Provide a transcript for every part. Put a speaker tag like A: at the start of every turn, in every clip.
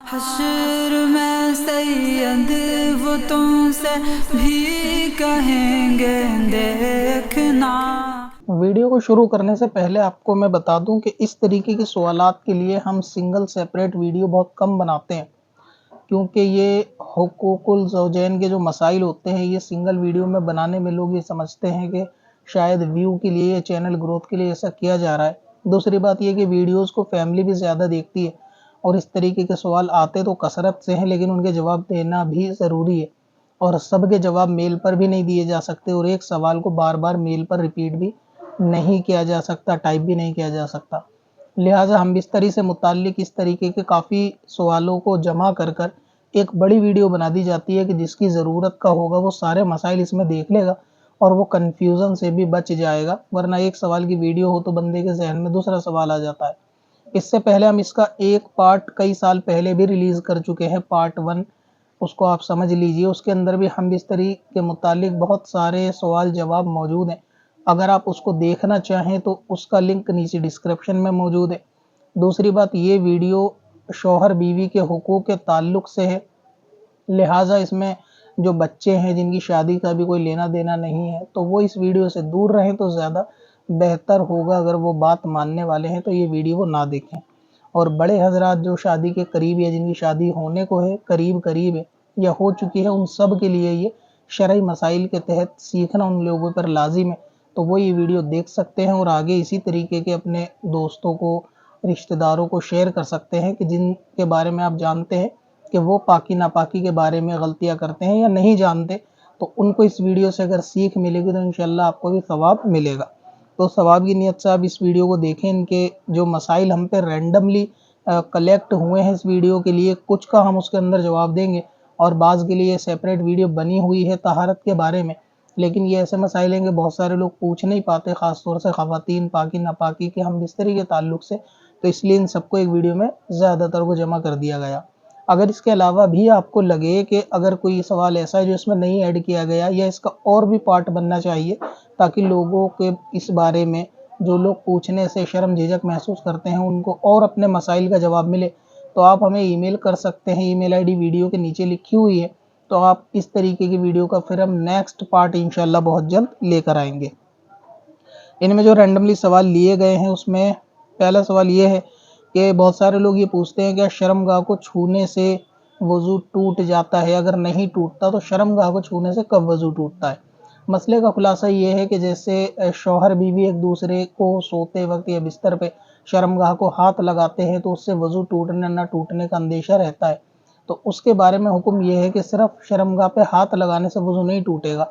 A: حشر میں سید وہ تم سے بھی کہیں گے دیکھنا۔
B: ویڈیو کو شروع کرنے سے پہلے آپ کو میں بتا دوں کہ اس طریقے کے سوالات کے لیے ہم سنگل سیپریٹ ویڈیو بہت کم بناتے ہیں، کیونکہ یہ حقوق الزوجین کے جو مسائل ہوتے ہیں یہ سنگل ویڈیو میں بنانے میں لوگ یہ سمجھتے ہیں کہ شاید ویو کے لیے یا چینل گروتھ کے لیے ایسا کیا جا رہا ہے۔ دوسری بات یہ کہ ویڈیوز کو فیملی بھی زیادہ دیکھتی ہے اور اس طریقے کے سوال آتے تو کثرت سے ہیں، لیکن ان کے جواب دینا بھی ضروری ہے اور سب کے جواب میل پر بھی نہیں دیے جا سکتے، اور ایک سوال کو بار بار میل پر ریپیٹ بھی نہیں کیا جا سکتا، ٹائپ بھی نہیں کیا جا سکتا۔ لہٰذا ہم بستری سے متعلق اس طریقے کے کافی سوالوں کو جمع کر ایک بڑی ویڈیو بنا دی جاتی ہے کہ جس کی ضرورت کا ہوگا وہ سارے مسائل اس میں دیکھ لے گا اور وہ کنفیوژن سے بھی بچ جائے گا، ورنہ ایک سوال کی ویڈیو ہو تو بندے کے ذہن میں دوسرا سوال آ جاتا ہے۔ اس سے پہلے ہم اس کا ایک پارٹ کئی سال پہلے بھی ریلیز کر چکے ہیں، پارٹ 1، اس کو آپ سمجھ لیجئے۔ اس کے اندر بھی ہم بستری کے متعلق بہت سارے سوال جواب موجود ہیں، اگر آپ اس کو دیکھنا چاہیں تو اس کا لنک نیچے ڈسکرپشن میں موجود ہے۔ دوسری بات، یہ ویڈیو شوہر بیوی کے حقوق کے تعلق سے ہے، لہٰذا اس میں جو بچے ہیں جن کی شادی کا بھی کوئی لینا دینا نہیں ہے تو وہ اس ویڈیو سے دور رہیں تو زیادہ بہتر ہوگا۔ اگر وہ بات ماننے والے ہیں تو یہ ویڈیو نہ دیکھیں، اور بڑے حضرات جو شادی کے قریب یا جن کی شادی ہونے کو ہے، قریب ہے یا ہو چکی ہے، ان سب کے لیے یہ شرعی مسائل کے تحت سیکھنا ان لوگوں پر لازم ہے، تو وہ یہ ویڈیو دیکھ سکتے ہیں اور آگے اسی طریقے کے اپنے دوستوں کو، رشتہ داروں کو شیئر کر سکتے ہیں کہ جن کے بارے میں آپ جانتے ہیں کہ وہ پاکی ناپاکی کے بارے میں غلطیاں کرتے ہیں یا نہیں جانتے، تو ان کو اس ویڈیو سے اگر سیکھ ملے گی تو انشاءاللہ آپ کو بھی ثواب ملے گا۔ تو ثواب کی نیت سے آپ اس ویڈیو کو دیکھیں۔ ان کے جو مسائل ہم پہ رینڈملی کلیکٹ ہوئے ہیں اس ویڈیو کے لیے، کچھ کا ہم اس کے اندر جواب دیں گے اور بعض کے لیے سیپریٹ ویڈیو بنی ہوئی ہے طہارت کے بارے میں، لیکن یہ ایسے مسائل ہیں کہ بہت سارے لوگ پوچھ نہیں پاتے، خاص طور سے خواتین، پاکی ناپاکی کے ہم بستری کے تعلق سے، تو اس لیے ان سب کو ایک ویڈیو میں زیادہ تر کو جمع کر دیا گیا۔ اگر اس کے علاوہ بھی آپ کو لگے کہ اگر کوئی سوال ایسا ہے جو اس میں نہیں ایڈ کیا گیا یا اس کا اور بھی پارٹ بننا چاہیے تاکہ لوگوں کے اس بارے میں، جو لوگ پوچھنے سے شرم جھجک محسوس کرتے ہیں، ان کو اور اپنے مسائل کا جواب ملے، تو آپ ہمیں ای میل کر سکتے ہیں۔ ای میل آئی ڈی ویڈیو کے نیچے لکھی ہوئی ہے، تو آپ اس طریقے کی ویڈیو کا پھر ہم نیکسٹ پارٹ انشاءاللہ بہت جلد لے کر آئیں گے۔ ان میں جو رینڈملی سوال لیے گئے ہیں اس میں پہلا سوال یہ ہے کہ بہت سارے لوگ یہ پوچھتے ہیں کہ شرمگاہ کو چھونے سے وضو ٹوٹ جاتا ہے؟ اگر نہیں ٹوٹتا تو شرمگاہ کو چھونے سے کب وضو ٹوٹتا ہے؟ مسئلے کا خلاصہ یہ ہے کہ جیسے شوہر بیوی ایک دوسرے کو سوتے وقت یا بستر پہ شرمگاہ کو ہاتھ لگاتے ہیں تو اس سے وضو ٹوٹنے نہ ٹوٹنے کا اندیشہ رہتا ہے، تو اس کے بارے میں حکم یہ ہے کہ صرف شرمگاہ پہ ہاتھ لگانے سے وضو نہیں ٹوٹے گا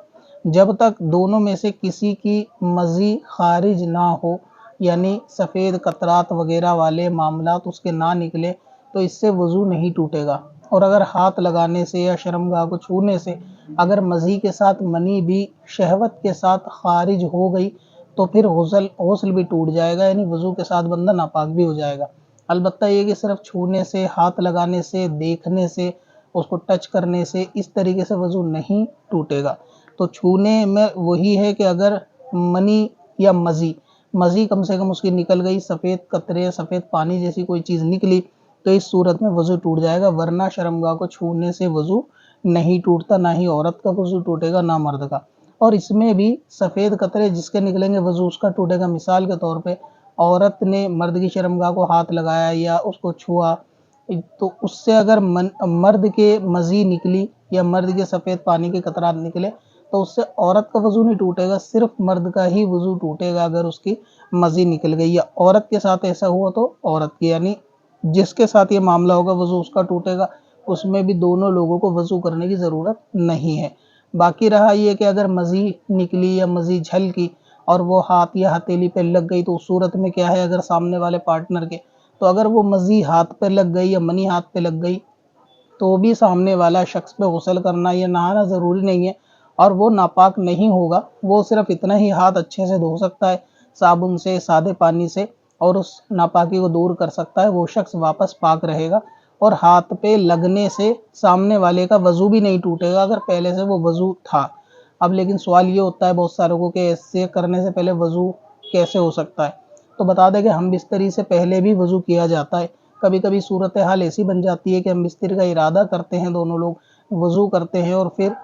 B: جب تک دونوں میں سے کسی کی مزی خارج نہ ہو، یعنی سفید قطرات وغیرہ والے معاملات اس کے نہ نکلے تو اس سے وضو نہیں ٹوٹے گا۔ اور اگر ہاتھ لگانے سے یا شرمگاہ کو چھونے سے اگر مزی کے ساتھ منی بھی شہوت کے ساتھ خارج ہو گئی تو پھر غسل بھی ٹوٹ جائے گا، یعنی وضو کے ساتھ بندہ ناپاک بھی ہو جائے گا۔ البتہ یہ کہ صرف چھونے سے، ہاتھ لگانے سے، دیکھنے سے، اس کو ٹچ کرنے سے اس طریقے سے وضو نہیں ٹوٹے گا۔ تو چھونے میں وہی ہے کہ اگر منی یا مزی کم سے کم اس کی نکل گئی، سفید قطرے، سفید پانی جیسی کوئی چیز نکلی تو اس صورت میں وضو ٹوٹ جائے گا، ورنہ شرمگاہ کو چھونے سے وضو نہیں ٹوٹتا، نہ ہی عورت کا وضو ٹوٹے گا نہ مرد کا۔ اور اس میں بھی سفید قطرے جس کے نکلیں گے وضو اس کا ٹوٹے گا۔ مثال کے طور پہ عورت نے مرد کی شرمگاہ کو ہاتھ لگایا یا اس کو چھوا، تو اس سے اگر مرد کے مزی نکلی یا مرد کے سفید پانی کے قطرات نکلے تو اس سے عورت کا وضو نہیں ٹوٹے گا، صرف مرد کا ہی وضو ٹوٹے گا اگر اس کی مزی نکل گئی، یا عورت کے ساتھ ایسا ہوا تو عورت کی، یعنی جس کے ساتھ یہ معاملہ ہوگا وضو اس کا ٹوٹے گا، اس میں بھی دونوں لوگوں کو وضو کرنے کی ضرورت نہیں ہے۔ باقی رہا یہ کہ اگر مزی نکلی یا مزی جھلکی اور وہ ہاتھ یا ہتھیلی پہ لگ گئی تو اس صورت میں کیا ہے، اگر سامنے والے پارٹنر کے، تو اگر وہ مزی ہاتھ پہ لگ گئی یا منی ہاتھ پہ لگ گئی تو بھی سامنے والا شخص پہ غسل کرنا یا نہانا ضروری نہیں ہے اور وہ ناپاک نہیں ہوگا، وہ صرف اتنا ہی ہاتھ اچھے سے دھو سکتا ہے صابن سے، سادے پانی سے، اور اس ناپاکی کو دور کر سکتا ہے، وہ شخص واپس پاک رہے گا، اور ہاتھ پہ لگنے سے سامنے والے کا وضو بھی نہیں ٹوٹے گا اگر پہلے سے وہ وضو تھا۔ اب لیکن سوال یہ ہوتا ہے بہت ساروں کو کہ ایسے کرنے سے پہلے وضو کیسے ہو سکتا ہے؟ تو بتا دیں کہ ہم بستری سے پہلے بھی وضو کیا جاتا ہے، कभी कभी सूरत हाल ऐसी बन जाती है कि हम बिस्तर का इरादा करते हैं, दोनों लोग वज़ू करते हैं और फिर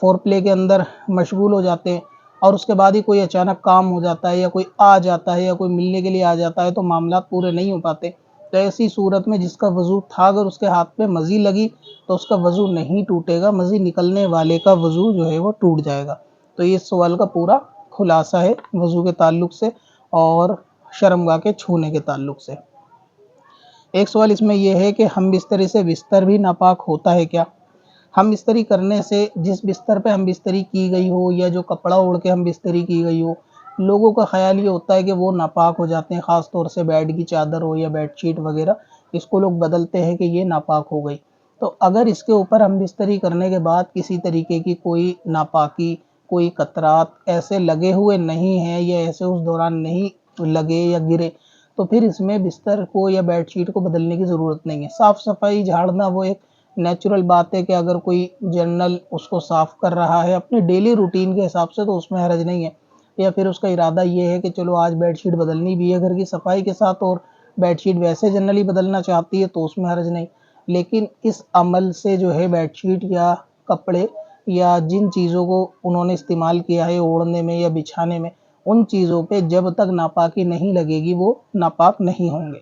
B: फोर प्ले के अंदर मशगूल हो जाते हैं, और उसके बाद ही कोई अचानक काम हो जाता है या कोई आ जाता है या कोई मिलने के लिए आ जाता है, तो मामला पूरे नहीं हो पाते। तो ऐसी सूरत में जिसका वज़ू था, अगर उसके हाथ पे मज़ी लगी तो उसका वज़ू नहीं टूटेगा, मज़ी निकलने वाले का वज़ू जो है वो टूट जाएगा। तो ये सवाल का पूरा खुलासा है वज़ू के ताल्लुक़ से और शर्मगाह के छूने के ताल्लुक़ से। एक सवाल इसमें यह है कि हम बिस्तरी से बिस्तर भी नापाक होता है क्या? हम बिस्तरी करने से, जिस बिस्तर पे हम बिस्तरी की गई हो या जो कपड़ा ओढ़ के हम बिस्तरी की गई हो, लोगों का ख़्याल ये होता है कि वो नापाक हो जाते हैं, ख़ास तौर से बेड की चादर हो या बेडशीट वगैरह, इसको लोग बदलते हैं कि ये नापाक हो गई। तो अगर इसके ऊपर हम बिस्तरी करने के बाद किसी तरीके की कोई नापाकी, कोई कतरात ऐसे लगे हुए नहीं हैं या ऐसे उस दौरान नहीं लगे या गिरे, तो फिर इसमें बिस्तर को या बेडशीट को बदलने की ज़रूरत नहीं है। साफ़ सफाई झाड़ना वो एक नेचुरल बात है कि अगर कोई जनरल उसको साफ़ कर रहा है अपने डेली रूटीन के हिसाब से, तो उसमें हर्ज नहीं है। या फिर उसका इरादा ये है कि चलो आज बेडशीट बदलनी भी है घर की सफाई के साथ, और बेडशीट वैसे जनरली बदलना चाहती है, तो उसमें हर्ज नहीं। लेकिन इस अमल से जो है बेडशीट या कपड़े या जिन चीज़ों को उन्होंने इस्तेमाल किया है ओढ़ने में या बिछाने में, उन चीज़ों पे जब तक नापाकी नहीं लगेगी वो नापाक नहीं होंगे।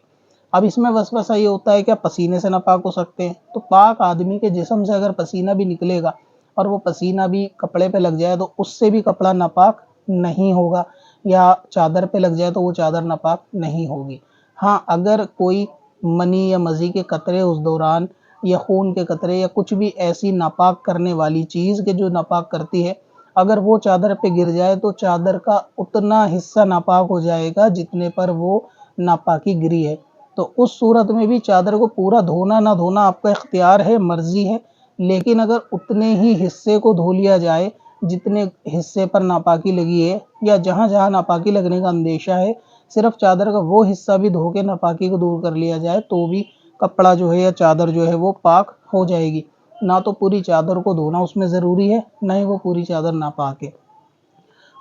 B: अब इसमें वसवसा ये होता है क्या पसीने से नापाक हो सकते हैं? तो पाक आदमी के जिस्म से अगर पसीना भी निकलेगा और वो पसीना भी कपड़े पे लग जाए, तो उससे भी कपड़ा नापाक नहीं होगा, या चादर पे लग जाए तो वो चादर नापाक नहीं होगी। हाँ, अगर कोई मनी या मज़ी के कतरे उस दौरान, या खून के कतरे, या कुछ भी ऐसी नापाक करने वाली चीज़ के जो नापाक करती है, अगर वो चादर पे गिर जाए तो चादर का उतना हिस्सा नापाक हो जाएगा जितने पर वो नापाकी गिरी है। तो उस सूरत में भी चादर को पूरा धोना ना धोना आपका इख्तियार है, मर्ज़ी है। लेकिन अगर उतने ही हिस्से को धो लिया जाए जितने हिस्से पर नापाकी लगी है, या जहाँ-जहाँ नापाकी लगने का अंदेशा है, सिर्फ़ चादर का वो हिस्सा भी धो के नापाकी को दूर कर लिया जाए, तो भी कपड़ा जो है या चादर जो है वो पाक हो जाएगी। ना तो पूरी चादर को धोना उसमें ज़रूरी है, ना ही वो पूरी चादर नापाक है।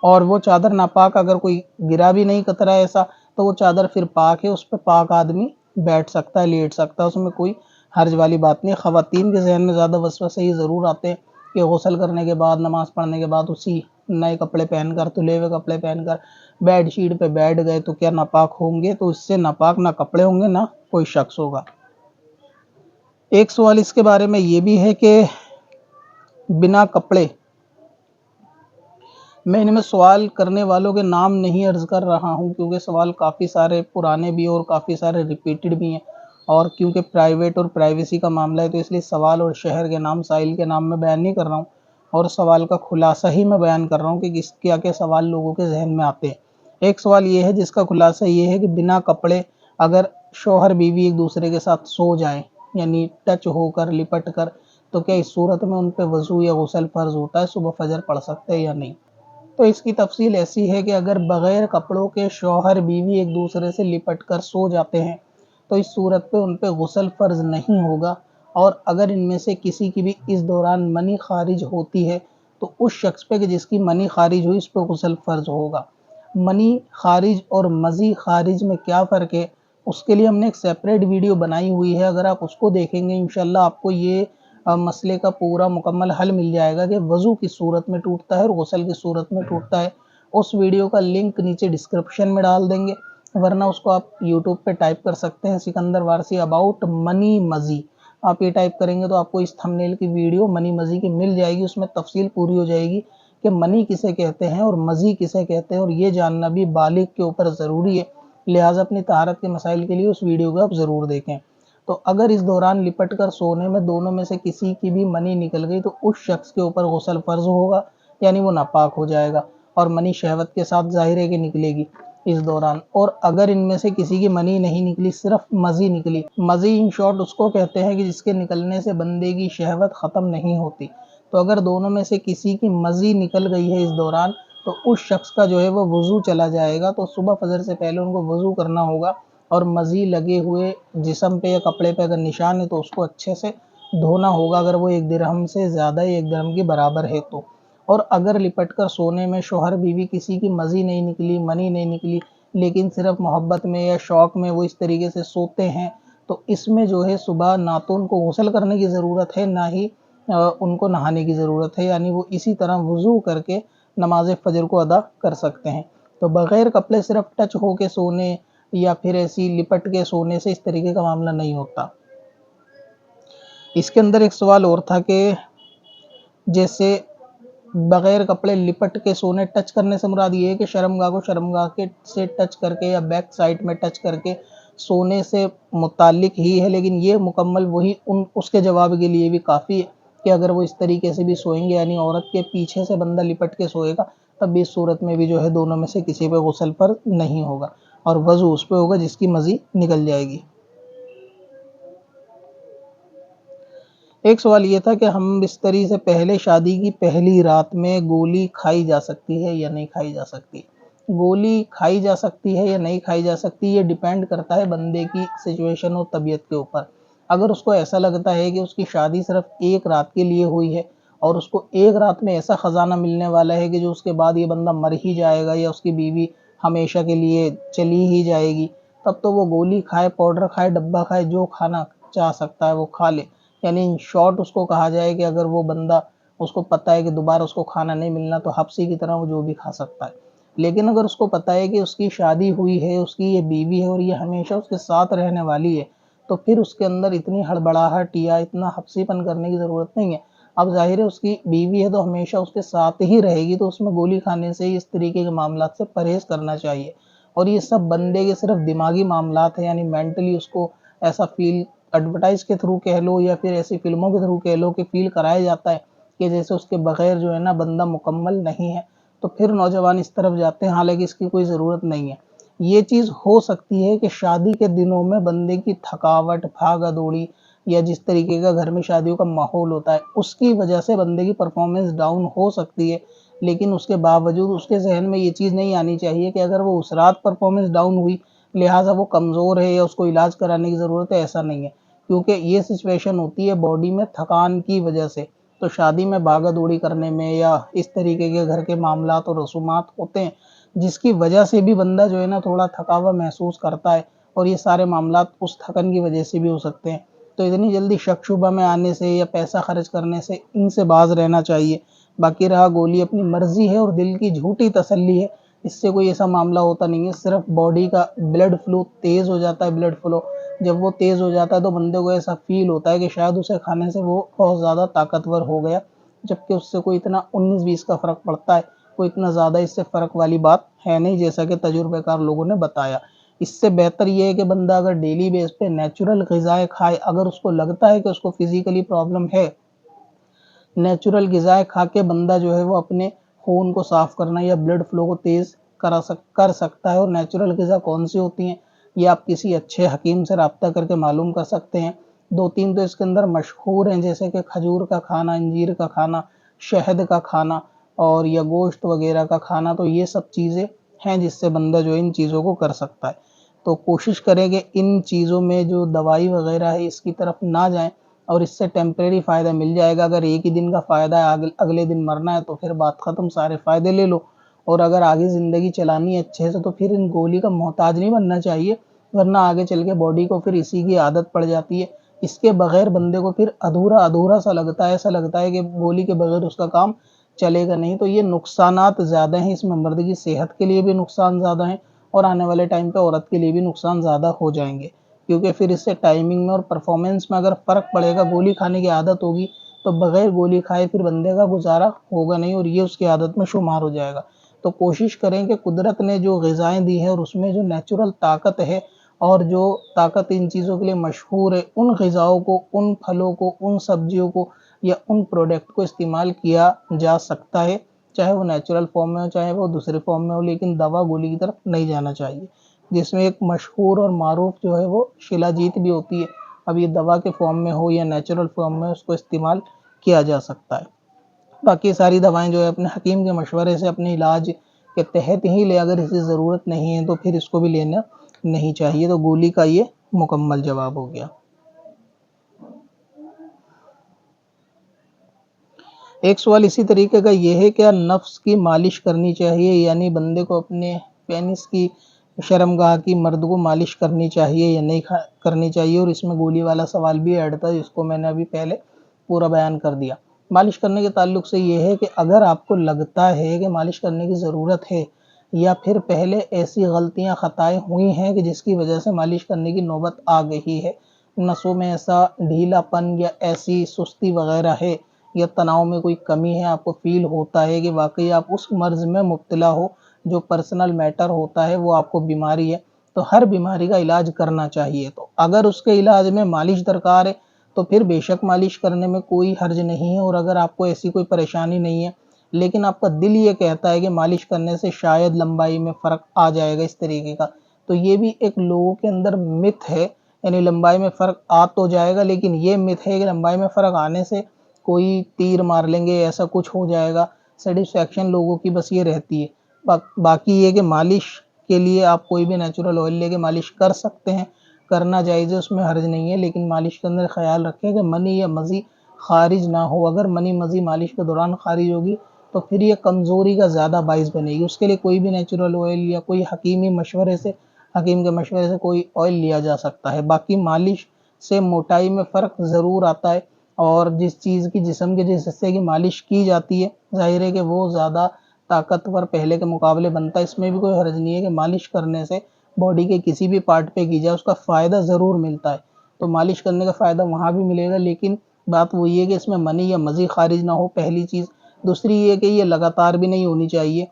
B: और वो चादर नापाक अगर कोई गिरा भी नहीं कतरा ऐसा, तो वो चादर फिर पाक है, उस पे पाक आदमी बैठ सकता है, लेट सकता है, उसमें कोई हर्ज वाली बात नहीं है। ख़वातीन के ज़हन में ज़्यादा वसवसे ये ज़रूर आते हैं कि गुस्ल करने के बाद, नमाज़ पढ़ने के बाद उसी नए कपड़े पहनकर, धुले हुए कपड़े पहनकर बेडशीट पे बैठ गए तो क्या नापाक होंगे? तो इससे नापाक ना कपड़े होंगे, ना कोई शख्स होगा। एक सवाल इसके बारे में ये भी है कि बिना कपड़े, मैं इनमें सवाल करने वालों के नाम नहीं अर्ज़ कर रहा हूँ, क्योंकि सवाल काफ़ी सारे पुराने भी हैं और काफ़ी सारे रिपीटेड भी हैं, और क्योंकि प्राइवेट और प्राइवेसी का मामला है, तो इसलिए सवाल और शहर के नाम, साइल के नाम मैं बयान नहीं कर रहा हूँ, और सवाल का खुलासा ही मैं बयान कर रहा हूँ कि किस क्या क्या सवाल लोगों के जहन में आते हैं। एक सवाल ये है जिसका खुलासा ये है कि बिना कपड़े अगर शौहर बीवी एक दूसरे के साथ सो जाएं, यानी टच होकर, लिपट कर, तो क्या इस सूरत में उन पे वज़ू या गुस्ल फ़र्ज़ होता है, सुबह फजर पढ़ सकते हैं या नहीं? तो इसकी तफसील ऐसी है कि अगर बग़ैर कपड़ों के शौहर बीवी एक दूसरे से लिपट कर सो जाते हैं, तो इस सूरत पे उन पे गुस्ल फ़र्ज़ नहीं होगा, और अगर इनमें से किसी की भी इस दौरान मनी ख़ारिज होती है, तो उस शख्स पे कि जिसकी मनी ख़ारिज हुई, इस पर गुस्ल फ़र्ज़ होगा। मनी ख़ारिज और मज़ी ख़ारिज में क्या फ़र्क है, उसके लिए हमने एक सेपरेट वीडियो बनाई हुई है। अगर आप उसको देखेंगे इंशाअल्लाह आपको ये मसले का पूरा मुकम्मल हल मिल जाएगा कि वज़ू किस सूरत में टूटता है और गुस्ल किस सूरत में टूटता है। उस वीडियो का लिंक नीचे डिस्क्रिप्शन में डाल देंगे, वरना उसको आप यूट्यूब पे टाइप कर सकते हैं, सिकंदर वारसी अबाउट मनी मज़ी। आप ये टाइप करेंगे तो आपको इस थंबनेल की वीडियो मनी मज़ी की मिल जाएगी, उसमें तफसील पूरी हो जाएगी कि मनी किसे कहते हैं और मज़ी किसे कहते हैं, और ये जानना भी बालिग के ऊपर ज़रूरी है। लिहाजा अपनी तहारत के मसाइल के लिए उस वीडियो को आप ज़रूर देखें। तो अगर इस दौरान लिपट कर सोने में दोनों में से किसी की भी मनी निकल गई, तो उस शख्स के ऊपर गुस्ल फ़र्ज़ होगा, यानी वो नापाक हो जाएगा, और मनी शहवत के साथ ज़ाहिर है कि निकलेगी इस दौरान। और अगर इनमें से किसी की मनी नहीं निकली, सिर्फ मज़ी निकली, मज़ी इन शॉर्ट उसको कहते हैं कि जिसके निकलने से बंदे की शहवत ख़त्म नहीं होती। तो अगर दोनों में से किसी की मज़ी निकल गई है इस दौरान, तो उस शख्स का जो है वो वज़ू चला जाएगा। तो सुबह फजर से पहले उनको वज़ू करना होगा, और मज़ी लगे हुए जिस्म पे या कपड़े पे अगर निशान है तो उसको अच्छे से धोना होगा, अगर वो 1 दिरहम से ज़्यादा या 1 दिरहम के बराबर है तो। और अगर लिपट कर सोने में शौहर बीवी किसी की मज़ी नहीं निकली, मनी नहीं निकली, لیکن صرف محبت میں یا شوق میں وہ اس طریقے سے سوتے ہیں، تو اس میں جو ہے صبح نہ تو ان کو غسل کرنے کی ضرورت ہے، نہ ہی ان کو نہانے کی ضرورت ہے، یعنی وہ اسی طرح وضو کر کے نماز فجر کو ادا کر سکتے ہیں۔ تو بغیر کپڑے صرف ٹچ ہو کے سونے یا پھر ایسی لپٹ کے سونے سے اس طریقے کا معاملہ نہیں ہوتا۔ اس کے اندر ایک سوال اور تھا کہ جیسے بغیر کپڑے لپٹ کے سونے، ٹچ کرنے سے مراد یہ ہے کہ شرمگاہ کو شرمگاہ کے سے ٹچ کر کے یا بیک سائڈ میں ٹچ کر کے سونے سے متعلق ہی ہے، لیکن یہ مکمل وہی اس کے جواب کے لیے بھی کافی ہے کہ اگر وہ اس طریقے سے بھی سوئیں گے، یعنی عورت کے پیچھے سے بندہ لپٹ کے سوئے گا، تب بھی اس صورت میں بھی جو ہے دونوں میں سے کسی پہ غسل پر نہیں ہوگا، اور وضو اس پہ ہوگا جس کی مزی نکل جائے گی۔ ایک سوال یہ تھا کہ ہم بستری سے پہلے شادی کی پہلی رات میں گولی کھائی جا سکتی ہے یا نہیں کھائی جا سکتی؟ گولی کھائی جا سکتی ہے یا نہیں کھائی جا سکتی، یہ ڈیپینڈ کرتا ہے بندے کی سچویشن اور طبیعت کے اوپر۔ اگر اس کو ایسا لگتا ہے کہ اس کی شادی صرف ایک رات کے لیے ہوئی ہے اور اس کو ایک رات میں ایسا خزانہ ملنے والا ہے کہ جو اس کے بعد یہ بندہ مر ہی جائے گا یا اس کی بیوی ہمیشہ کے لیے چلی ہی جائے گی، تب تو وہ گولی کھائے، پاؤڈر کھائے، ڈبہ کھائے، جو کھانا چاہ سکتا ہے وہ کھا لے۔ یعنی ان شارٹ اس کو کہا جائے کہ اگر وہ بندہ اس کو پتہ ہے کہ دوبارہ اس کو کھانا نہیں ملنا، تو حبشی کی طرح وہ جو بھی کھا سکتا ہے۔ لیکن اگر اس کو پتہ ہے کہ اس کی شادی ہوئی ہے، اس کی یہ بیوی ہے اور یہ ہمیشہ اس کے ساتھ رہنے والی ہے، تو پھر اس کے اندر اتنی ہڑبڑاہٹ یا اتنا حبشی پن کرنے کی ضرورت نہیں ہے۔ اب ظاہر ہے اس کی بیوی ہے تو ہمیشہ اس کے ساتھ ہی رہے گی، تو اس میں گولی کھانے سے اس طریقے کے معاملات سے پرہیز کرنا چاہیے۔ اور یہ سب بندے کے صرف دماغی معاملات ہیں، یعنی مینٹلی اس کو ایسا فیل ایڈورٹائز کے تھرو کہہ لو یا پھر ایسی فلموں کے تھرو کہہ لو کہ فیل کرایا جاتا ہے کہ جیسے اس کے بغیر جو ہے نا بندہ مکمل نہیں ہے، تو پھر نوجوان اس طرف جاتے ہیں، حالانکہ اس کی کوئی ضرورت نہیں ہے۔ یہ چیز ہو سکتی ہے کہ شادی کے دنوں میں بندے کی تھکاوٹ، بھاگا دوڑی یا جس طریقے کا گھر میں شادیوں کا ماحول ہوتا ہے اس کی وجہ سے بندے کی پرفارمنس ڈاؤن ہو سکتی ہے، لیکن اس کے باوجود اس کے ذہن میں یہ چیز نہیں آنی چاہیے کہ اگر وہ اس رات پرفارمنس ڈاؤن ہوئی لہٰذا وہ کمزور ہے یا اس کو علاج کرانے کی ضرورت ہے، ایسا نہیں ہے، کیونکہ یہ سچویشن ہوتی ہے باڈی میں تھکان کی وجہ سے۔ تو شادی میں بھاگا دوڑی کرنے میں یا اس طریقے کے گھر کے معاملات اور رسومات ہوتے ہیں جس کی وجہ سے بھی بندہ جو ہے نا تھوڑا تھکا ہوا محسوس کرتا ہے، اور یہ سارے معاملات اس تھکن کی وجہ سے بھی ہو سکتے ہیں۔ تو اتنی جلدی شک شبہ میں آنے سے یا پیسہ خرچ کرنے سے ان سے باز رہنا چاہیے۔ باقی رہا گولی اپنی مرضی ہے اور دل کی جھوٹی تسلی ہے، اس سے کوئی ایسا معاملہ ہوتا نہیں ہے، صرف باڈی کا بلڈ فلو تیز ہو جاتا ہے، بلڈ فلو جب وہ تیز ہو جاتا ہے تو بندے کو ایسا فیل ہوتا ہے کہ شاید اسے کھانے سے وہ بہت زیادہ طاقتور ہو گیا، جبکہ اس سے کوئی اتنا 19-20 کا فرق پڑتا ہے، کوئی اتنا زیادہ اس سے فرق والی بات ہے نہیں، جیسا کہ تجربہ کار لوگوں نے بتایا۔ اس سے بہتر یہ ہے کہ بندہ اگر ڈیلی بیس پہ نیچرل غذائیں کھائے، اگر اس کو لگتا ہے کہ اس کو فزیکلی پرابلم ہے، نیچرل غذائیں کھا کے بندہ جو ہے وہ اپنے خون کو صاف کرنا یا بلڈ فلو کو تیز کر سکتا ہے۔ اور نیچرل غذا کون سی ہوتی ہیں یہ آپ کسی اچھے حکیم سے رابطہ کر کے معلوم کر سکتے ہیں۔ 2-3 تو اس کے اندر مشہور ہیں، جیسے کہ کھجور کا کھانا، انجیر کا کھانا، شہد کا کھانا اور یا گوشت وغیرہ کا کھانا، تو یہ سب چیزیں ہیں جس سے بندہ جو ان چیزوں کو کر سکتا ہے۔ تو کوشش کریں کہ ان چیزوں میں جو دوائی وغیرہ ہے اس کی طرف نہ جائیں، اور اس سے ٹیمپریری فائدہ مل جائے گا۔ اگر ایک ہی دن کا فائدہ ہے، اگلے دن مرنا ہے، تو پھر بات ختم، سارے فائدے لے لو، اور اگر آگے زندگی چلانی ہے اچھے سے تو پھر ان گولی کا محتاج نہیں بننا چاہیے، ورنہ آگے چل کے باڈی کو پھر اسی کی عادت پڑ جاتی ہے۔ اس کے بغیر بندے کو پھر ادھورا سا لگتا ہے، ایسا لگتا ہے کہ گولی کے بغیر اس کا کام چلے گا نہیں۔ تو یہ نقصانات زیادہ ہیں، اس میں مرد کی صحت کے لیے بھی نقصان زیادہ ہیں، اور آنے والے ٹائم پہ عورت کے لیے بھی نقصان زیادہ ہو جائیں گے، کیونکہ پھر اس سے ٹائمنگ میں اور پرفارمنس میں اگر فرق پڑے گا، گولی کھانے کی عادت ہوگی تو بغیر گولی کھائے پھر بندے کا گزارا ہوگا نہیں، اور یہ اس کی عادت میں شمار ہو جائے گا۔ تو کوشش کریں کہ قدرت نے جو غذائیں دی ہیں اور اس میں جو نیچرل طاقت ہے اور جو طاقت ان چیزوں کے لیے مشہور ہے، ان غذاؤں کو، ان پھلوں کو، ان سبزیوں کو یا ان پروڈکٹ کو استعمال کیا جا سکتا ہے، چاہے وہ نیچرل فارم میں ہو چاہے وہ دوسرے فارم میں ہو، لیکن دوا گولی کی طرف نہیں جانا چاہیے، جس میں ایک مشہور اور معروف جو ہے وہ شلاجیت بھی ہوتی ہے۔ اب یہ دوا کے فارم میں ہو یا نیچرل فارم میں، اس کو استعمال کیا جا سکتا ہے۔ باقی ساری دوائیں جو ہے اپنے حکیم کے مشورے سے اپنے علاج کے تحت ہی لے، اگر اسے ضرورت نہیں ہے تو پھر اس کو بھی لینا نہیں چاہیے۔ تو گولی کا یہ مکمل جواب ہو گیا۔ ایک سوال اسی طریقے کا یہ ہے، کیا نفس کی مالش کرنی چاہیے، یعنی بندے کو اپنے پینس کی शर्मगाह की मर्द को मालिश करनी चाहिए या नहीं करनी चाहिए, और इसमें गोली वाला सवाल भी ऐड था जिसको मैंने अभी पहले पूरा बयान कर दिया। मालिश करने के ताल्लुक से ये है कि अगर आपको लगता है कि मालिश करने की ज़रूरत है या फिर पहले ऐसी गलतियां ख़ताएँ हुई हैं कि जिसकी वजह से मालिश करने की नौबत आ गई है, नसों में ऐसा ढीलापन या ऐसी सुस्ती वगैरह है या तनाव में कोई कमी है, आपको फील होता है कि वाकई आप उस मर्ज़ में मुब्तला हो जो पर्सनल मैटर होता है, वो आपको बीमारी है, तो हर बीमारी का इलाज करना चाहिए। तो अगर उसके इलाज में मालिश दरकार है तो फिर बेशक मालिश करने में कोई हर्ज नहीं है। और अगर आपको ऐसी कोई परेशानी नहीं है लेकिन आपका दिल ये कहता है कि मालिश करने से शायद लंबाई में फ़र्क आ जाएगा इस तरीके का, तो ये भी एक लोगों के अंदर मिथ है, यानी लंबाई में फ़र्क आ तो जाएगा, लेकिन ये मिथ है कि लंबाई में फ़र्क आने से कोई तीर मार लेंगे, ऐसा कुछ हो जाएगा। सेटिस्फैक्शन लोगों की बस ये रहती है। बाकी ये कि मालिश के लिए आप कोई भी नेचुरल ऑयल लेके मालिश कर सकते हैं, करना जायज़ है, उसमें हर्ज नहीं है, लेकिन मालिश के अंदर ख्याल रखें कि मनी या मज़ी खारिज ना हो। अगर मनी मज़ी मालिश के दौरान खारिज होगी तो फिर ये कमज़ोरी का ज़्यादा बाइस बनेगी। उसके लिए कोई भी नेचुरल ऑयल या कोई हकीम के मशवरे से कोई ऑयल लिया जा सकता है। बाकी मालिश से मोटाई में फ़र्क ज़रूर आता है, और जिस चीज़ की जिस्म के जिस हिस्से की मालिश की जाती है ज़ाहिर है कि वो ज़्यादा ताकतवर पहले के मुकाबले बनता है। इसमें भी कोई हर्ज नहीं है कि मालिश करने से बॉडी के किसी भी पार्ट पे की जाए उसका फ़ायदा ज़रूर मिलता है, तो मालिश करने का फ़ायदा वहाँ भी मिलेगा, लेकिन बात वही है कि इसमें मनी या मज़ी खारिज ना हो, पहली चीज़। दूसरी ये कि ये लगातार भी नहीं होनी चाहिए,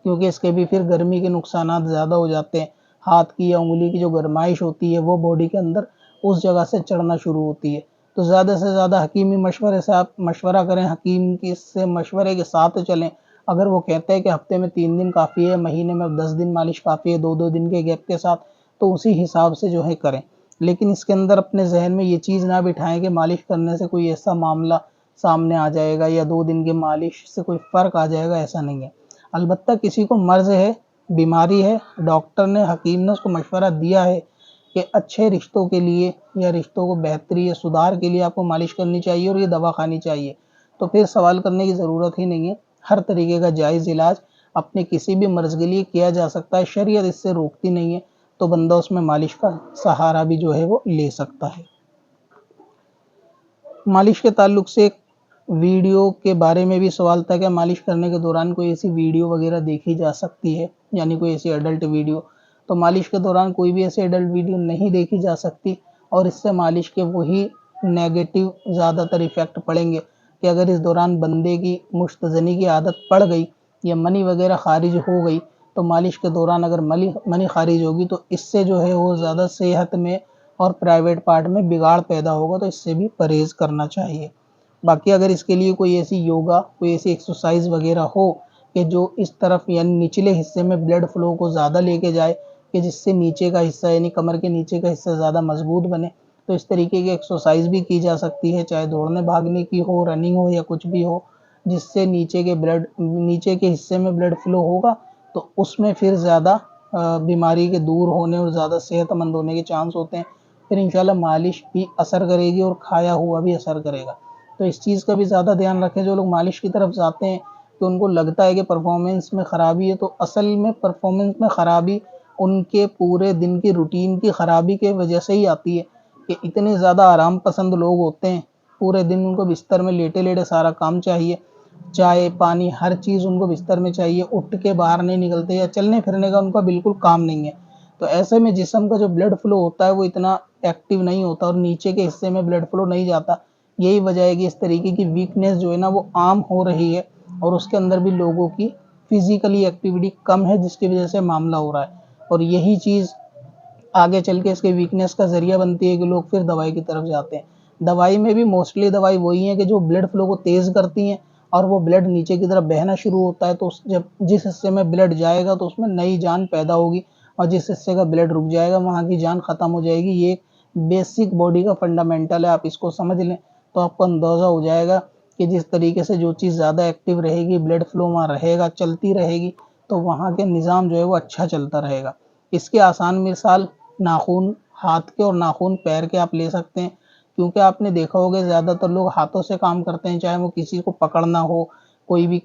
B: क्योंकि इसके भी फिर गर्मी के नुकसानात ज़्यादा हो जाते हैं। हाथ की या उंगली की जो गरमाइश होती है वो बॉडी के अंदर उस जगह से चढ़ना शुरू होती है। तो ज़्यादा से ज़्यादा हकीमी मशवरे से आप मशवरा करें, हकीम के से मशवरे के साथ चलें। अगर वो कहते हैं कि हफ्ते में 3 दिन काफ़ी है, महीने में 10 दिन मालिश काफ़ी है, 2-2 दिन के गैप के साथ, तो उसी हिसाब से जो है करें। लेकिन इसके अंदर अपने जहन में ये चीज़ ना बिठाएं कि मालिश करने से कोई ऐसा मामला सामने आ जाएगा या 2 दिन की मालिश से कोई फ़र्क आ जाएगा, ऐसा नहीं है। अलबत्ता किसी को मर्ज़ है, बीमारी है, डॉक्टर ने, हकीम ने उसको मशवरा दिया है कि अच्छे रिश्तों के लिए या रिश्तों को बेहतरी या सुधार के लिए आपको मालिश करनी चाहिए और ये दवा खानी चाहिए, तो फिर सवाल करने की ज़रूरत ही नहीं है। हर तरीके का जायज़ इलाज अपने किसी भी मर्ज़ के लिए किया जा सकता है, शरीयत इससे रोकती नहीं है, तो बंदा उसमें मालिश का सहारा भी जो है वो ले सकता है। मालिश के ताल्लुक से एक वीडियो के बारे में भी सवाल था, क्या मालिश करने के दौरान कोई ऐसी वीडियो वगैरह देखी जा सकती है, यानी कोई ऐसी एडल्ट वीडियो। तो मालिश के दौरान कोई भी ऐसी एडल्ट वीडियो नहीं देखी जा सकती, और इससे मालिश के वही नेगेटिव ज़्यादातर इफ़ेक्ट पड़ेंगे कि अगर इस दौरान बंदे की मुश्तज़नी की आदत पड़ गई या मनी वगैरह खारिज हो गई, तो मालिश के दौरान अगर मनी खारिज होगी तो इससे जो है वो ज़्यादा सेहत में और प्राइवेट पार्ट में बिगाड़ पैदा होगा, तो इससे भी परहेज़ करना चाहिए। बाकी अगर इसके लिए कोई ऐसी योगा, कोई ऐसी एक्सरसाइज वगैरह हो कि जो इस तरफ यानी निचले हिस्से में ब्लड फ्लो को ज़्यादा लेके जाए, कि जिससे नीचे का हिस्सा यानी कमर के नीचे का हिस्सा ज़्यादा मजबूत बने, तो इस तरीके की एक्सरसाइज भी की जा सकती है, चाहे दौड़ने भागने की हो, रनिंग हो या कुछ भी हो, जिससे नीचे के हिस्से में ब्लड फ्लो होगा, तो उसमें फिर ज़्यादा बीमारी के दूर होने और ज़्यादा सेहतमंद होने के चांस होते हैं। फिर इंशाल्लाह मालिश भी असर करेगी और खाया हुआ भी असर करेगा। तो इस चीज़ का भी ज़्यादा ध्यान रखें। जो लोग मालिश की तरफ जाते हैं कि उनको लगता है कि परफॉर्मेंस में ख़राबी है, तो असल में परफॉर्मेंस में ख़राबी उनके पूरे दिन की रूटीन की ख़राबी के वजह से ही आती है, कि इतने ज़्यादा आराम पसंद लोग होते हैं, पूरे दिन उनको बिस्तर में लेटे लेटे सारा काम चाहिए, चाय पानी हर चीज़ उनको बिस्तर में चाहिए, उठ के बाहर नहीं निकलते या चलने फिरने का उनका बिल्कुल काम नहीं है। तो ऐसे में जिस्म का जो ब्लड फ्लो होता है वो इतना एक्टिव नहीं होता और नीचे के हिस्से में ब्लड फ्लो नहीं जाता। यही वजह है कि इस तरीके की वीकनेस जो है ना वो आम हो रही है, और उसके अंदर भी लोगों की फिजिकली एक्टिविटी कम है, जिसकी वजह से मामला हो रहा है। और यही चीज़ आगे चल के इसके वीकनेस का ज़रिया बनती है कि लोग फिर दवाई की तरफ जाते हैं। दवाई में भी मोस्टली दवाई वही है कि जो ब्लड फ्लो को तेज़ करती हैं, और वो ब्लड नीचे की तरफ बहना शुरू होता है, तो जब जिस हिस्से में ब्लड जाएगा तो उसमें नई जान पैदा होगी, और जिस हिस्से का ब्लड रुक जाएगा वहाँ की जान ख़त्म हो जाएगी। ये एक बेसिक बॉडी का फंडामेंटल है, आप इसको समझ लें तो आपको अंदाज़ा हो जाएगा कि जिस तरीके से जो चीज़ ज़्यादा एक्टिव रहेगी, ब्लड फ्लो वहाँ रहेगा, चलती रहेगी, तो वहाँ के निज़ाम जो है वो अच्छा चलता रहेगा। इसकी आसान मिसाल नाखून हाथ के और नाखून पैर के आप ले सकते हैं, क्योंकि आपने देखा होगा ज़्यादातर लोग हाथों से काम करते हैं, चाहे वो किसी को पकड़ना हो, कोई भी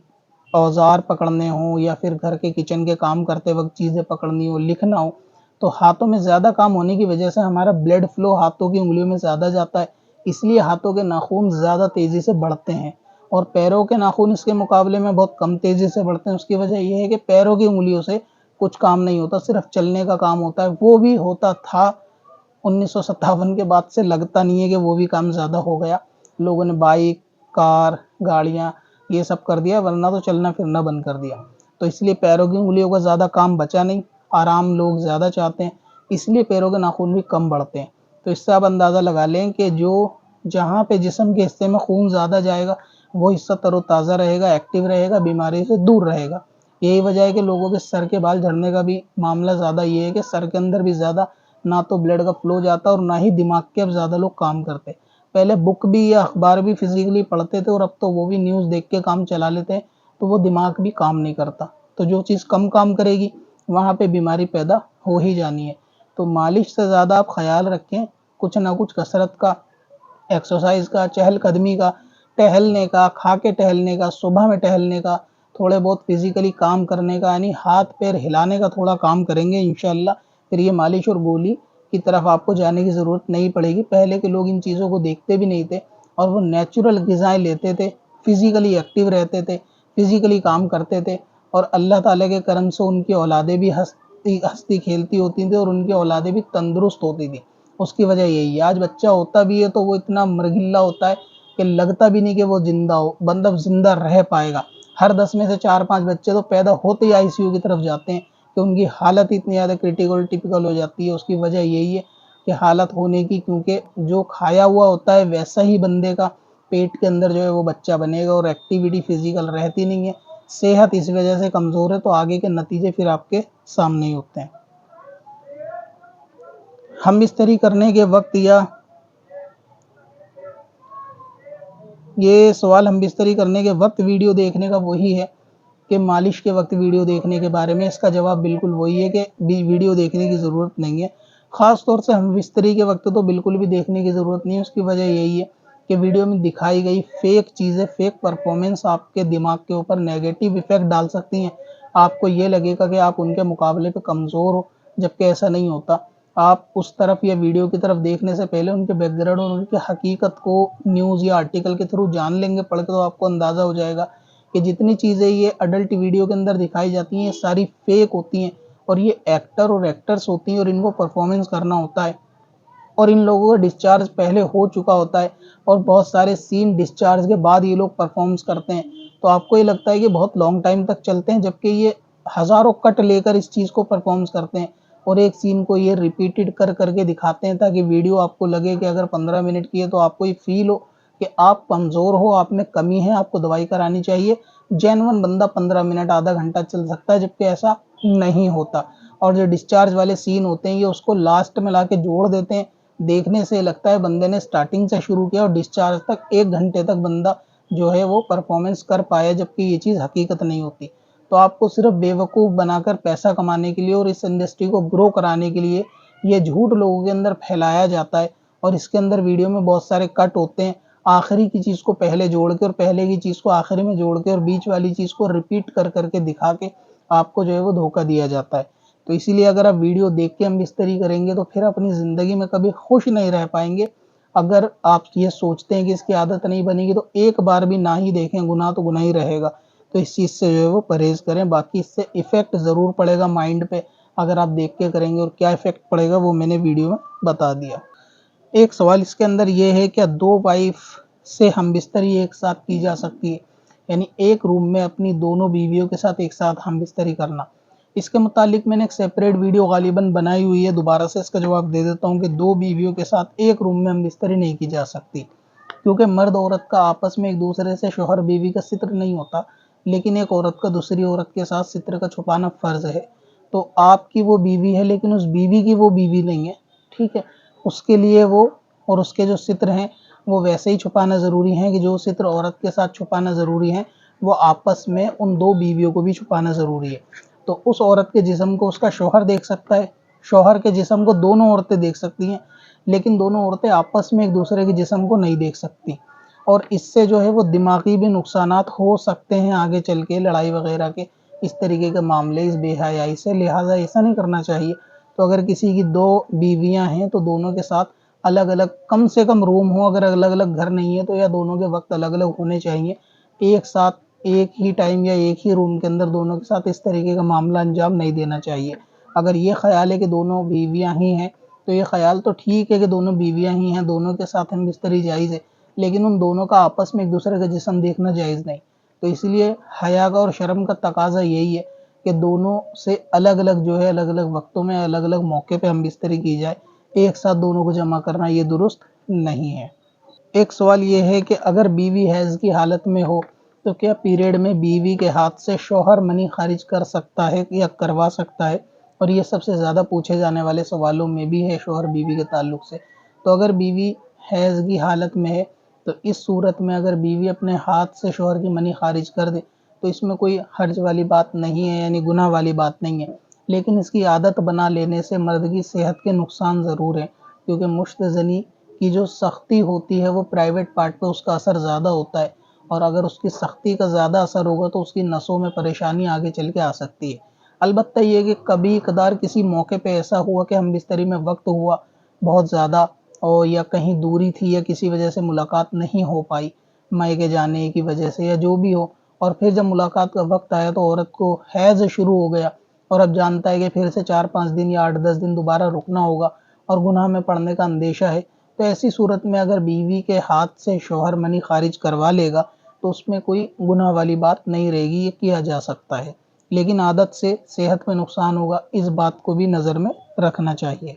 B: औजार पकड़ने हों या फिर घर के किचन के काम करते वक्त चीज़ें पकड़नी हो, लिखना हो, तो हाथों में ज़्यादा काम होने की वजह से हमारा ब्लड फ्लो हाथों की उंगलियों में ज़्यादा जाता है, इसलिए हाथों के नाखून ज़्यादा तेज़ी से बढ़ते हैं और पैरों के नाखून इसके मुकाबले में बहुत कम तेज़ी से बढ़ते हैं। उसकी वजह ये है कि पैरों की उंगलियों से कुछ काम नहीं होता, सिर्फ चलने का काम होता है। वो भी होता था 1957 के बाद से, लगता नहीं है कि वो भी काम ज़्यादा हो गया। लोगों ने बाइक, कार, गाड़ियाँ ये सब कर दिया, वरना तो चलना फिरना बंद कर दिया। तो इसलिए पैरों की उंगलियों का ज़्यादा काम बचा नहीं, आराम लोग ज़्यादा चाहते हैं, इसलिए पैरों के नाखून भी कम बढ़ते हैं। तो इससे आप अंदाज़ा लगा लें कि जो जहाँ पे जिस्म के हिस्से में खून ज़्यादा जाएगा वो हिस्सा तरोताज़ा रहेगा, एक्टिव रहेगा, बीमारी से दूर रहेगा। यही वजह है कि लोगों के सर के बाल झड़ने का भी मामला ज़्यादा ये है कि सर के अंदर भी ज़्यादा ना तो ब्लड का फ्लो जाता और ना ही दिमाग के अब ज़्यादा लोग काम करते। पहले बुक भी या अखबार भी फिजिकली पढ़ते थे और अब तो वो भी न्यूज़ देख के काम चला लेते हैं, तो वो दिमाग भी काम नहीं करता। तो जो चीज़ कम काम करेगी वहाँ पे बीमारी पैदा हो ही जानी है। तो मालिश से ज़्यादा आप ख्याल रखें, कुछ ना कुछ कसरत का, एक्सरसाइज का, चहलकदमी का, टहलने का, खा के टहलने का, सुबह में टहलने का, थोड़े बहुत फिजिकली काम करने का, यानी हाथ पैर हिलाने का थोड़ा काम करेंगे इंशाल्लाह, फिर ये मालिश और गोली की तरफ आपको जाने की ज़रूरत नहीं पड़ेगी। पहले के लोग इन चीज़ों को देखते भी नहीं थे और वो नेचुरल ग़िज़ाएँ लेते थे, फिजिकली एक्टिव रहते थे, फिजिकली काम करते थे और अल्लाह ताला के करम से उनकी औलादें भी हँसती खेलती होती थी और उनकी औलादें भी तंदुरुस्त होती थी। उसकी वजह यही है, आज बच्चा होता भी है तो वो इतना मरघिल्ला होता है कि लगता भी नहीं कि वो ज़िंदा हो, मतलब ज़िंदा रह पाएगा। हर 10 में से 4-5 बच्चे तो पैदा होते ही आईसीयू की तरफ जाते हैं कि उनकी हालत इतनी ज़्यादा क्रिटिकल टिपिकल हो जाती है। उसकी वजह यही है कि हालत होने की, क्योंकि जो खाया हुआ होता है वैसा ही बंदे का पेट के अंदर जो है वो बच्चा बनेगा और एक्टिविटी फिजिकल रहती नहीं है। सेहत इस वजह से कमज़ोर है, तो आगे के नतीजे फिर आपके सामने ही होते हैं। हम बिस्तरी करने के वक्त या ये सवाल हम बिस्तरी करने के वक्त वीडियो देखने का वही है कि मालिश के वक्त वीडियो देखने के बारे में। इसका जवाब बिल्कुल वही है कि वीडियो देखने की ज़रूरत नहीं है। ख़ास तौर से हम बिस्तरी के वक्त तो बिल्कुल भी देखने की ज़रूरत नहीं है। उसकी वजह यही है कि वीडियो में दिखाई गई फेक चीज़ें, फेक परफॉर्मेंस आपके दिमाग के ऊपर नेगेटिव इफ़ेक्ट डाल सकती हैं। आपको ये लगेगा कि आप उनके मुकाबले पे कमज़ोर हो, जबकि ऐसा नहीं होता। आप उस तरफ या वीडियो की तरफ देखने से पहले उनके बैकग्राउंड और उनकी हकीकत को न्यूज़ या आर्टिकल के थ्रू जान लेंगे पढ़ के, तो आपको अंदाज़ा हो जाएगा कि जितनी चीज़ें ये अडल्ट वीडियो के अंदर दिखाई जाती हैं ये सारी फेक होती हैं और ये एक्टर और एक्टर्स होती हैं और इनको परफॉर्मेंस करना होता है और इन लोगों का डिस्चार्ज पहले हो चुका होता है और बहुत सारे सीन डिस्चार्ज के बाद ये लोग परफॉर्म्स करते हैं। तो आपको ये लगता है कि बहुत लॉन्ग टाइम तक चलते हैं, जबकि ये हज़ारों कट लेकर इस चीज़ को परफॉर्म्स करते हैं और एक सीन को ये रिपीटेड कर करके दिखाते हैं ताकि वीडियो आपको लगे कि अगर 15 मिनट की है तो आपको ये फील हो कि आप कमज़ोर हो, आप में कमी है, आपको दवाई करानी चाहिए। जेन्युइन बंदा 15 मिनट आधा घंटा चल सकता है, जबकि ऐसा नहीं होता। और जो डिस्चार्ज वाले सीन होते हैं ये उसको लास्ट में लाके जोड़ देते हैं। देखने से लगता है बंदे ने स्टार्टिंग से शुरू किया और डिस्चार्ज तक 1 घंटे तक बंदा जो है वो परफॉर्मेंस कर पाया, जबकि ये चीज़ हकीकत नहीं होती। तो आपको सिर्फ बेवकूफ़ बनाकर पैसा कमाने के लिए और इस इंडस्ट्री को ग्रो कराने के लिए ये झूठ लोगों के अंदर फैलाया जाता है और इसके अंदर वीडियो में बहुत सारे कट होते हैं। आखिरी की चीज़ को पहले जोड़ के और पहले की चीज़ को आखिरी में जोड़ के और बीच वाली चीज़ को रिपीट कर करके दिखा के आपको जो है वो धोखा दिया जाता है। तो इसीलिए अगर आप वीडियो देख के हम बिस्तरी करेंगे तो फिर अपनी ज़िंदगी में कभी खुश नहीं रह पाएंगे। अगर आप ये सोचते हैं कि इसकी आदत नहीं बनेगी तो एक बार भी ना ही देखें, गुनाह तो गुनाह ही रहेगा। तो इस चीज़ से जो है वो परहेज़ करें। बाकी इससे इफ़ेक्ट ज़रूर पड़ेगा माइंड पे अगर आप देख के करेंगे, और क्या इफ़ेक्ट पड़ेगा वो मैंने वीडियो में बता दिया। एक सवाल इसके अंदर ये है, क्या 2 वाइफ़ से हमबिस्तरी एक साथ की जा सकती है? यानी एक रूम में अपनी दोनों बीवियों के साथ एक साथ हमबिस्तरी करना। इसके मुतालिक मैंने एक सेपरेट वीडियो गालिबन बनाई हुई है, दोबारा से इसका जवाब दे देता हूँ कि 2 बीवियों के साथ एक रूम में हमबिस्तरी नहीं की जा सकती, क्योंकि मर्द औरत का आपस में एक दूसरे से शौहर बीवी का सित्र नहीं होता, लेकिन एक औरत का दूसरी औरत के साथ सित्र का छुपाना फ़र्ज़ है। तो आपकी वो बीवी है लेकिन उस बीवी की वो बीवी नहीं है, ठीक है? उसके लिए वो और उसके जो सित्र हैं वो वैसे ही छुपाना ज़रूरी है कि जो सित्र औरत के साथ छुपाना ज़रूरी है वो आपस में उन 2 बीवियों को भी छुपाना ज़रूरी है। तो उस औरत के जिस्म को उसका शौहर देख सकता है, शौहर के जिस्म को दोनों औरतें देख सकती हैं, लेकिन दोनों औरतें आपस में एक दूसरे के जिस्म को नहीं देख सकती। اور اس سے جو ہے وہ دماغی بھی نقصانات ہو سکتے ہیں آگے چل کے، لڑائی وغیرہ کے اس طریقے کے معاملے اس بے حیائی سے، لہٰذا ایسا نہیں کرنا چاہیے۔ تو اگر کسی کی 2 بیویاں ہیں تو دونوں کے ساتھ الگ الگ کم سے کم روم ہو، اگر الگ الگ گھر نہیں ہے تو یا دونوں کے وقت الگ الگ ہونے چاہیے، ایک ساتھ ایک ہی ٹائم یا ایک ہی روم کے اندر دونوں کے ساتھ اس طریقے کا معاملہ انجام نہیں دینا چاہیے۔ اگر یہ خیال ہے کہ دونوں بیویاں ہی ہیں تو یہ خیال تو ٹھیک ہے کہ دونوں بیویاں ہی ہیں، دونوں کے ساتھ ہم بستری جائز ہے، لیکن ان دونوں کا آپس میں ایک دوسرے کا جسم دیکھنا جائز نہیں۔ تو اس لیے حیا کا اور شرم کا تقاضا یہی ہے کہ دونوں سے الگ الگ جو ہے الگ الگ وقتوں میں الگ الگ موقع پہ ہم بستری کی جائے، ایک ساتھ دونوں کو جمع کرنا یہ درست نہیں ہے۔ ایک سوال یہ ہے کہ اگر بیوی حیض کی حالت میں ہو تو کیا پیریڈ میں بیوی کے ہاتھ سے شوہر منی خارج کر سکتا ہے یا کروا سکتا ہے؟ اور یہ سب سے زیادہ پوچھے جانے والے سوالوں میں بھی ہے شوہر بیوی کے تعلق سے۔ تو اگر بیوی حیض کی حالت میں ہے تو اس صورت میں اگر بیوی اپنے ہاتھ سے شوہر کی منی خارج کر دے تو اس میں کوئی حرج والی بات نہیں ہے، یعنی گناہ والی بات نہیں ہے، لیکن اس کی عادت بنا لینے سے مرد کی صحت کے نقصان ضرور ہیں، کیونکہ مشت زنی کی جو سختی ہوتی ہے وہ پرائیویٹ پارٹ پہ اس کا اثر زیادہ ہوتا ہے، اور اگر اس کی سختی کا زیادہ اثر ہوگا تو اس کی نسوں میں پریشانی آگے چل کے آ سکتی ہے۔ البتہ یہ کہ کبھی کبھار کسی موقع پہ ایسا ہوا کہ ہم بستری میں وقت ہوا بہت زیادہ، اور یا کہیں دوری تھی یا کسی وجہ سے ملاقات نہیں ہو پائی، مائکے جانے کی وجہ سے یا جو بھی ہو، اور پھر جب ملاقات کا وقت آیا تو عورت کو حیض شروع ہو گیا، اور اب جانتا ہے کہ پھر سے 4-5 دن یا 8-10 دن دوبارہ رکنا ہوگا اور گناہ میں پڑنے کا اندیشہ ہے، تو ایسی صورت میں اگر بیوی کے ہاتھ سے شوہر منی خارج کروا لے گا تو اس میں کوئی گناہ والی بات نہیں رہے گی، یہ کیا جا سکتا ہے، لیکن عادت سے صحت میں نقصان ہوگا، اس بات کو بھی نظر میں رکھنا چاہیے۔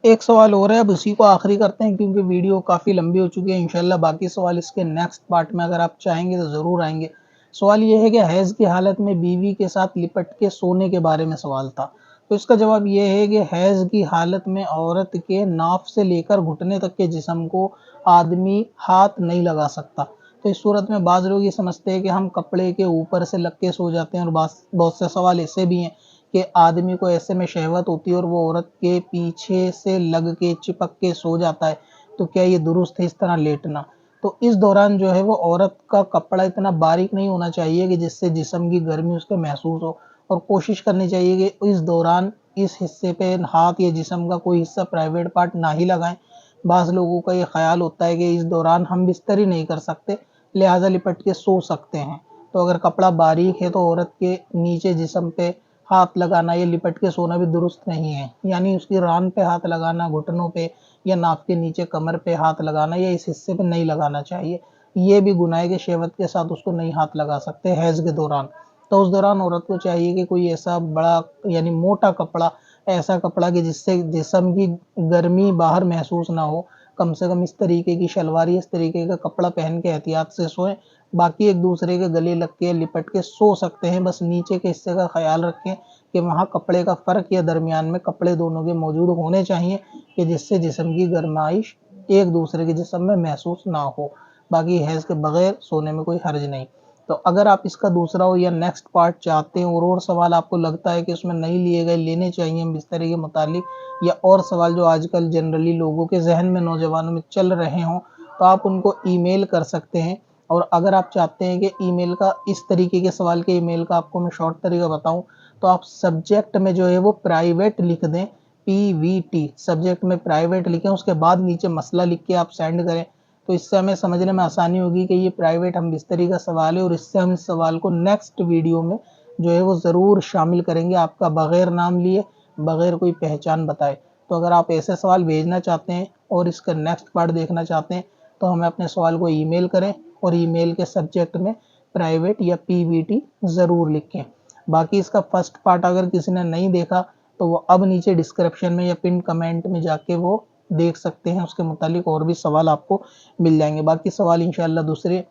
B: ایک سوال اور ہے، اب اسی کو آخری کرتے ہیں کیونکہ ویڈیو کافی لمبی ہو چکی ہے، انشاءاللہ باقی سوال اس کے نیکسٹ پارٹ میں اگر آپ چاہیں گے تو ضرور آئیں گے۔ سوال یہ ہے کہ حیض کی حالت میں بیوی کے ساتھ لپٹ کے سونے کے بارے میں سوال تھا، تو اس کا جواب یہ ہے کہ حیض کی حالت میں عورت کے ناف سے لے کر گھٹنے تک کے جسم کو آدمی ہاتھ نہیں لگا سکتا۔ تو اس صورت میں بعض لوگ یہ سمجھتے ہیں کہ ہم کپڑے کے اوپر سے لگ کے سو جاتے ہیں، اور بہت سے سوال ایسے بھی ہیں کہ آدمی کو ایسے میں شہوت ہوتی ہے اور وہ عورت کے پیچھے سے لگ کے چپک کے سو جاتا ہے، تو کیا یہ درست ہے اس طرح لیٹنا؟ تو اس دوران جو ہے وہ عورت کا کپڑا اتنا باریک نہیں ہونا چاہیے کہ جس سے جسم کی گرمی اس کے محسوس ہو، اور کوشش کرنی چاہیے کہ اس دوران اس حصے پہ ہاتھ یا جسم کا کوئی حصہ پرائیویٹ پارٹ نہ ہی لگائیں۔ بعض لوگوں کا یہ خیال ہوتا ہے کہ اس دوران ہم بستری نہیں کر سکتے لہٰذا لپٹ کے سو سکتے ہیں، تو اگر کپڑا باریک ہے تو عورت کے نیچے جسم پہ ہاتھ لگانا یا لپٹ کے سونا بھی درست نہیں ہے، یعنی اس کی ران پہ ہاتھ لگانا، گھٹنوں پہ یا ناف کے نیچے کمر پہ ہاتھ لگانا یا اس حصے پہ نہیں لگانا چاہیے، یہ بھی گناہ ہے کہ شہوت کے ساتھ اس کو نہیں ہاتھ لگا سکتے حیض کے دوران۔ تو اس دوران عورت کو چاہیے کہ کوئی ایسا بڑا یعنی موٹا کپڑا، ایسا کپڑا کہ جس سے جسم کی گرمی باہر محسوس نہ ہو، کم سے کم اس طریقے کی شلوار یا اس طریقے کا کپڑا پہن کے احتیاط سے سوئیں، باقی ایک دوسرے کے گلے لگ کے لپٹ کے سو سکتے ہیں، بس نیچے کے حصے کا خیال رکھیں کہ وہاں کپڑے کا فرق یا درمیان میں کپڑے دونوں کے موجود ہونے چاہیے کہ جس سے جسم کی گرمائش ایک دوسرے کے جسم میں محسوس نہ ہو، باقی حیض کے بغیر سونے میں کوئی حرج نہیں۔ تو اگر آپ اس کا دوسرا ہو یا نیکسٹ پارٹ چاہتے ہیں اور سوال آپ کو لگتا ہے کہ اس میں نہیں لیے گئے لینے چاہیے بستری کے متعلق، یا اور سوال جو آج کل جنرلی لوگوں کے ذہن میں نوجوانوں میں چل رہے ہوں، تو آپ ان کو ای میل کر سکتے ہیں۔ اور اگر آپ چاہتے ہیں کہ ای میل کا اس طریقے کے سوال کے ای میل کا آپ کو میں شارٹ طریقہ بتاؤں تو آپ سبجیکٹ میں جو ہے وہ پرائیویٹ لکھ دیں، PVT سبجیکٹ میں پرائیویٹ لکھیں، اس کے بعد نیچے مسئلہ لکھ کے آپ سینڈ کریں، تو اس سے ہمیں سمجھنے میں آسانی ہوگی کہ یہ پرائیویٹ ہم بستری کا سوال ہے، اور اس سے ہم اس سوال کو نیکسٹ ویڈیو میں جو ہے وہ ضرور شامل کریں گے، آپ کا بغیر نام لیے، بغیر کوئی پہچان بتائے۔ تو اگر آپ ایسے سوال بھیجنا چاہتے ہیں اور اس کا نیکسٹ پارٹ دیکھنا چاہتے ہیں تو ہمیں اپنے سوال کو ای میل کریں، اور ای میل کے سبجیکٹ میں پرائیویٹ یا PVT ضرور لکھیں۔ باقی اس کا فرسٹ پارٹ اگر کسی نے نہیں دیکھا تو وہ اب نیچے ڈسکرپشن میں یا پن کمنٹ میں جا کے وہ دیکھ سکتے ہیں، اس کے متعلق اور بھی سوال آپ کو مل جائیں گے۔ باقی سوال انشاءاللہ دوسرے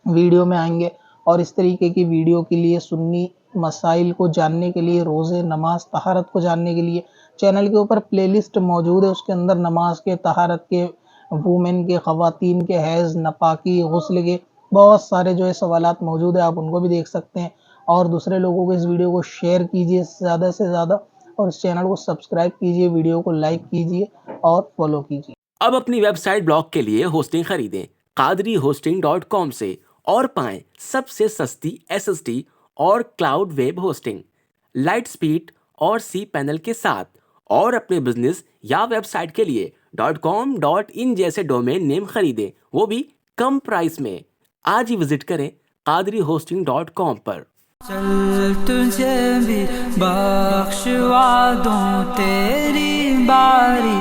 B: ویڈیو میں آئیں گے، اور اس طریقے کی ویڈیو کے لیے سنی مسائل کو جاننے کے لیے، روزے، نماز، طہارت کو جاننے کے لیے چینل کے اوپر پلے لسٹ موجود ہے، اس کے اندر نماز کے، طہارت کے، وومن کے، خواتین کے، حیض، نپاکی، غسل کے بہت سارے جو ہے سوالات موجود ہیں، آپ ان کو بھی دیکھ سکتے ہیں، اور دوسرے لوگوں کو اس ویڈیو کو شیئر کیجیے زیادہ سے زیادہ، اور اس چینل کو سبسکرائب کیجیے، ویڈیو کو لائک کیجیے اور فالو کیجیے۔
C: اب اپنی ویب سائٹ بلاگ کے لیے ہوسٹنگ خریدیں qadrihosting.com سے اور پائیں سب سے سستی SSD اور cloud web hosting light speed اور سی پینل کے ساتھ، اور اپنے بزنس یا ویب سائٹ کے لیے .com.in جیسے ڈومین نیم خریدیں، وہ بھی کم پرائس میں۔ آج ہی وزٹ کریں qadrihosting.com پر۔
A: چل تجھے بھی بخشوا دوں تیری باری